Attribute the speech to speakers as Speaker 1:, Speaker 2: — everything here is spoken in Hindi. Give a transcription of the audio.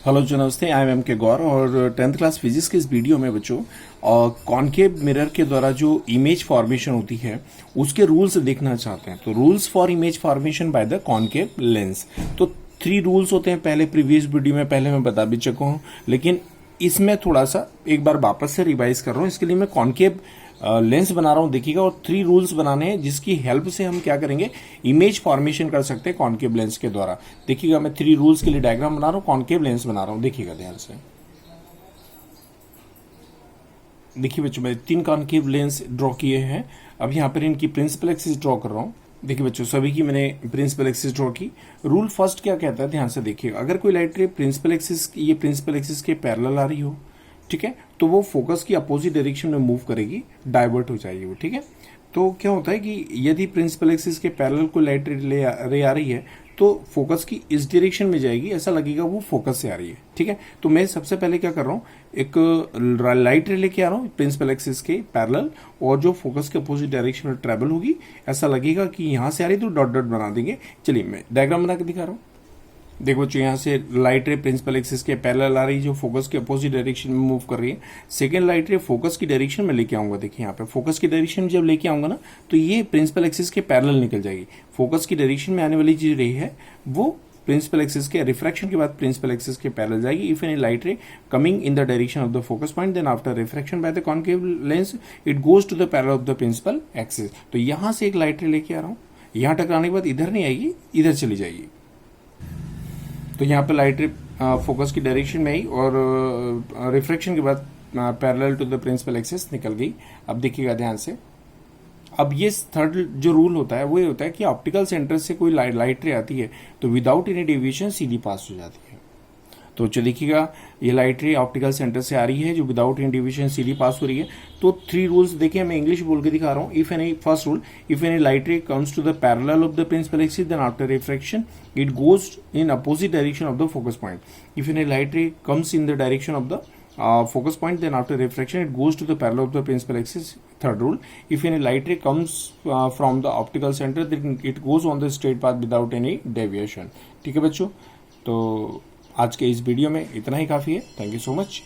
Speaker 1: हेलो जी, नमस्ते। आई एम एम के गौर और 10th क्लास फिजिक्स के इस वीडियो में बच्चों कॉनकेव मिरर के द्वारा जो इमेज फॉर्मेशन होती है उसके रूल्स देखना चाहते हैं। तो rules for image formation by the concave lens, तो 3 रूल्स होते हैं। पहले प्रीवियस वीडियो में पहले मैं बता भी चुका हूँ, लेकिन इसमें थोड़ा सा एक बार वापस से रिवाइज कर रहा हूँ। इसके लिए मैं कॉनकेव लेंस बना रहा हूं, देखिएगा। और 3 रूल्स बनाने हैं जिसकी हेल्प से हम क्या करेंगे, इमेज फॉर्मेशन कर सकते हैं कॉनकेव लेंस के द्वारा। देखिएगा, मैं 3 रूल्स के लिए डायग्राम बना रहा हूं, कॉनकेव लेंस बना रहा हूं। देखिएगा ध्यान से। देखिए बच्चों, मैं 3 कॉनकेव लेंस ड्रॉ किए हैं। अब यहाँ पर इनकी प्रिंसिपल एक्सिस ड्रॉ कर रहा हूँ। देखिए बच्चों, सभी की मैंने प्रिंसिपल एक्सिस ड्रॉ की। रूल फर्स्ट क्या कहता है, ध्यान से देखिएगा। अगर कोई लाइट रे प्रिंसिपल एक्सिस के पैरेलल आ रही हो, ठीक है, तो वो फोकस की अपोजिट डायरेक्शन में मूव करेगी, डाइवर्ट हो जाएगी वो, ठीक है। तो क्या होता है कि यदि प्रिंसिपल एक्सिस के पैरेलल को लाइट रे आ रही है तो फोकस की इस डायरेक्शन में जाएगी, ऐसा लगेगा वो फोकस से आ रही है, ठीक है। तो मैं सबसे पहले क्या कर रहा हूँ, एक लाइट रे लेके आ रहा हूँ प्रिंसिपल एक्सिस के पैरेलल, और जो फोकस के अपोजिट डायरेक्शन में ट्रेवल होगी, ऐसा लगेगा कि यहां से आ रही, तो डॉट डॉट बना देंगे। चलिए मैं डायग्राम बना के दिखा रहा हूँ। देखो बच्चों, यहाँ से लाइट रे प्रिंसिपल एक्सिस के पैरेलल आ रही है, जो फोकस के अपोजिट डायरेक्शन में मूव कर रही है। सेकेंड लाइट रे फोकस की डायरेक्शन में लेके आऊंगा। देखिए यहाँ पे फोकस की डायरेक्शन जब लेके आऊंगा ना, तो ये प्रिंसिपल एक्सिस के पैरेलल निकल जाएगी। फोकस की डायरेक्शन में आने वाली चीज रही है वो प्रिंसिपल एक्सिस के रिफ्रैक्शन के बाद प्रिंसिपल एक्सिस के पैरेलल जाएगी। If any light ray coming in the direction of the focus point, then after refraction by the concave lens it goes to the parallel of the principal axis. तो यहां से एक लाइट रे लेके आ रहा हूं, यहां टकराने के बाद इधर नहीं आएगी, इधर चली जाएगी। तो यहाँ पे लाइट रे फोकस की डायरेक्शन में आई और रिफ्रैक्शन के बाद parallel to the principal axis निकल गई। अब देखिएगा ध्यान से। अब ये थर्ड जो रूल होता है वो ये होता है कि ऑप्टिकल सेंटर से कोई लाइट रे आती है तो विदाउट एनी डेविएशन सीधी पास हो जाती है। तो देखिएगा, ये लाइट रे ऑप्टिकल सेंटर से आ रही है जो विदाउट एनी डेविएशन सीधी पास हो रही है। तो 3 रूल्स देखिए, मैं इंग्लिश बोल के दिखा रहा हूँ। If any first rule, if any light ray comes to the parallel of the principal axis, then after refraction it goes in opposite direction of the focus point. If any light ray comes in the direction of the focus point, then after refraction it goes to the parallel of the principal axis. Third rule, if any light ray comes from the optical center, then it goes on the straight path without any deviation. ठीक है बच्चों, तो आज के इस वीडियो में इतना ही काफी है। Thank you so much.